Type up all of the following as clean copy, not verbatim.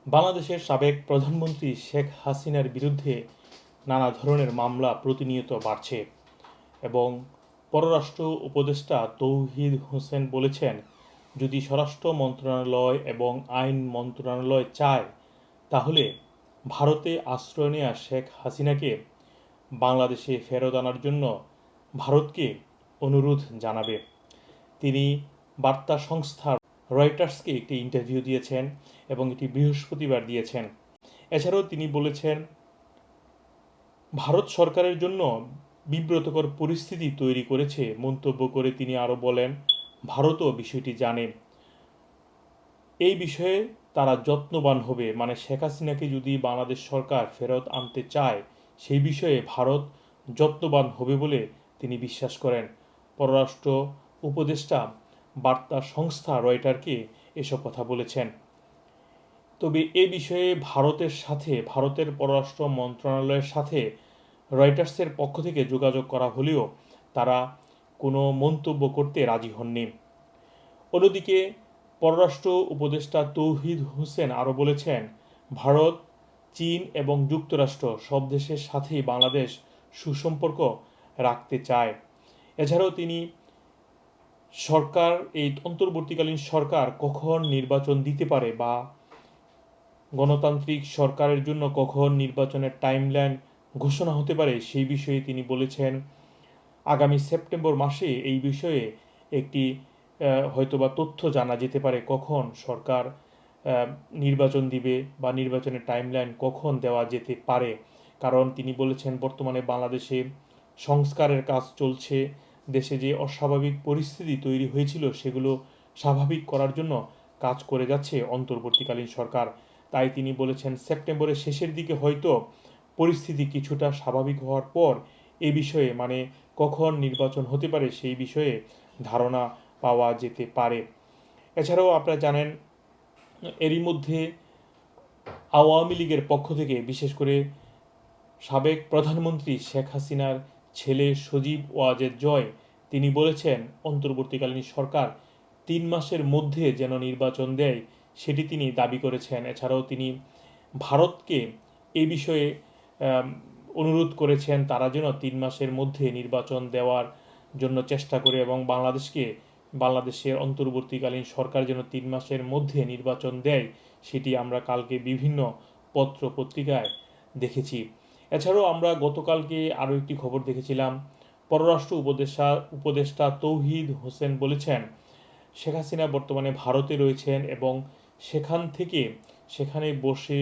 বাংলাদেশের সাবেক প্রধানমন্ত্রী শেখ হাসিনার বিরুদ্ধে নানা ধরনের মামলা প্রতিনিয়ত বাড়ছে এবং পররাষ্ট্র উপদেষ্টা তৌহিদ হোসেন বলেছেন, যদি স্বরাষ্ট্র মন্ত্রণালয় এবং আইন মন্ত্রণালয় চায় তাহলে ভারতে আশ্রয় নেওয়া শেখ হাসিনাকে বাংলাদেশে ফেরত আনার জন্য ভারতকে অনুরোধ জানাবে। তিনি বার্তা সংস্থা রয়টার্সকে একটি ইন্টারভিউ দিয়েছেন এবং এটি বৃহস্পতিবার দিয়েছেন। এছাড়াও তিনি বলেছেন, ভারত সরকারের জন্য বিব্রতকর পরিস্থিতি তৈরি করেছে মন্তব্য করে তিনি আরও বলেন, ভারতও বিষয়টি জানে। এই বিষয়ে তারা যত্নবান হবে, মানে শেখ হাসিনাকে যদি বাংলাদেশ সরকার ফেরত আনতে চায় সেই বিষয়ে ভারত যত্নবান হবে বলে তিনি বিশ্বাস করেন। পররাষ্ট্র উপদেষ্টা বার্তা সংস্থা রয়টারকে এসব কথা বলেছেন। তবে এ বিষয়ে ভারতের পররাষ্ট্র মন্ত্রণালয়ের সাথে রয়টার্সের পক্ষ থেকে যোগাযোগ করা হলেও তারা কোনো মন্তব্য করতে রাজি হননি। অন্যদিকে পররাষ্ট্র উপদেষ্টা তৌহিদ হোসেন আরও বলেছেন, ভারত, চীন এবং যুক্তরাষ্ট্র সব দেশের সাথেই বাংলাদেশ সুসম্পর্ক রাখতে চায়। এছাড়াও তিনি এই অন্তর্বর্তীকালীন সরকার কখন নির্বাচন দিতে পারে বা গণতান্ত্রিক সরকারের জন্য কখন নির্বাচনের টাইমলাইন ঘোষণা হতে পারে সেই বিষয়ে তিনি বলেছেন, আগামী সেপ্টেম্বর মাসে এই বিষয়ে একটি হয়তোবা তথ্য জানা যেতে পারে কখন সরকার নির্বাচন দিবে বা নির্বাচনের টাইমলাইন কখন দেওয়া যেতে পারে। কারণ তিনি বলেছেন, বর্তমানে বাংলাদেশে সংস্কারের কাজ চলছে, দেশে যে অস্বাভাবিক পরিস্থিতি তৈরি হয়েছিল সেগুলো স্বাভাবিক করার জন্য কাজ করে যাচ্ছে অন্তর্বর্তীকালীন সরকার। তাই তিনি বলেছেন, সেপ্টেম্বরের শেষের দিকে হয়তো পরিস্থিতি কিছুটা স্বাভাবিক হওয়ার পর এ বিষয়ে, মানে কখন নির্বাচন হতে পারে সেই বিষয়ে ধারণা পাওয়া যেতে পারে। এছাড়াও আপনারা জানেন, এরই মধ্যে আওয়ামী লীগের পক্ষ থেকে বিশেষ করে সাবেক প্রধানমন্ত্রী শেখ হাসিনার ছেলে সজীব ওয়াজেদ জয় তিনি বলেছেন, অন্তর্বর্তীকালীন সরকার ৩ মাসের মধ্যে যেন নির্বাচন দেয় সেটি তিনি দাবি করেছেন। এছাড়াও তিনি ভারতকে এই বিষয়ে অনুরোধ করেছেন তারা যেন ৩ মাসের মধ্যে নির্বাচন দেওয়ার জন্য চেষ্টা করে এবং বাংলাদেশের অন্তর্বর্তীকালীন সরকার যেন ৩ মাসের মধ্যে নির্বাচন দেয় সেটি আমরা কালকে বিভিন্ন পত্র পত্রিকায় দেখেছি। এছাড়াও আমরা গতকালকে আরও একটি খবর দেখেছিলাম, পররাষ্ট্র উপদেষ্টা তৌহিদ হোসেন বলেছেন, শেখ হাসিনা বর্তমানে ভারতে রয়েছেন এবং সেখানে বসে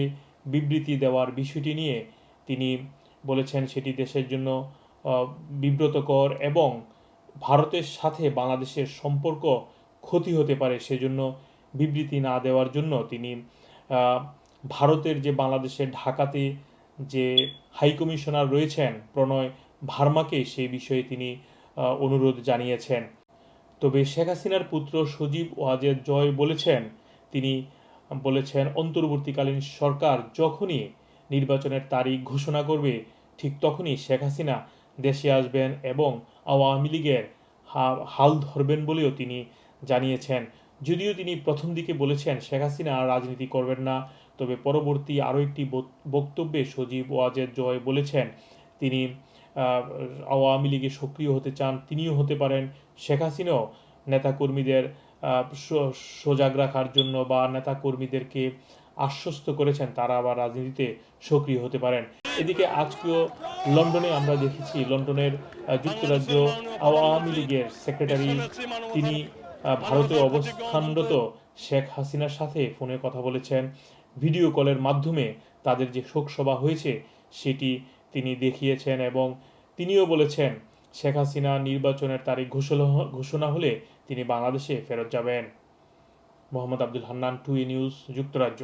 বিবৃতি দেওয়ার বিষয়টি নিয়ে তিনি বলেছেন সেটি দেশের জন্য বিব্রতকর এবং ভারতের সাথে বাংলাদেশের সম্পর্ক ক্ষতি হতে পারে, সেজন্য বিবৃতি না দেওয়ার জন্য তিনি ভারতের যে বাংলাদেশের ঢাকাতে যে হাইকমিশনার রয়েছেন প্রণয় ভার্মাকে সেই বিষয়ে তিনি অনুরোধ জানিয়েছেন। তবে শেখ হাসিনার পুত্র সজীব ওয়াজেদ জয় তিনি বলেছেন, অন্তর্বর্তীকালীন সরকার যখনই নির্বাচনের তারিখ ঘোষণা করবে ঠিক তখনই শেখ হাসিনা দেশে আসবেন এবং আওয়ামী লীগের হাল ধরবেন বলেও তিনি জানিয়েছেন। যদিও তিনি প্রথম দিকে বলেছেন শেখ হাসিনা আর রাজনীতি করবেন না, তবে পরবর্তী আরও একটি বক্তব্যে সজীব ওয়াজেদ জয় বলেছেন তিনি আওয়ামী লীগে সক্রিয় হতে চান, তিনিও হতে পারেন। শেখ হাসিনাও নেতাকর্মীদের সজাগ রাখার জন্য বা নেতাকর্মীদেরকে আশ্বস্ত করেছেন তারা আবার রাজনীতিতে সক্রিয় হতে পারেন। এদিকে আজকেও লন্ডনে আমরা দেখেছি, লন্ডনের যুক্তরাজ্য আওয়ামী লীগের সেক্রেটারি তিনি ভারতে অবস্থানরত শেখ হাসিনার সাথে ফোনে কথা বলেছেন, ভিডিও কলের মাধ্যমে তাদের যে শোকসভা হয়েছে সেটি তিনি দেখিয়েছেন এবং তিনিও বলেছেন শেখ হাসিনা নির্বাচনের তারিখ ঘোষণা হলে তিনি বাংলাদেশে ফেরত যাবেন। মোহাম্মদ আব্দুল হান্নান, 2 নিউজ, যুক্তরাজ্য।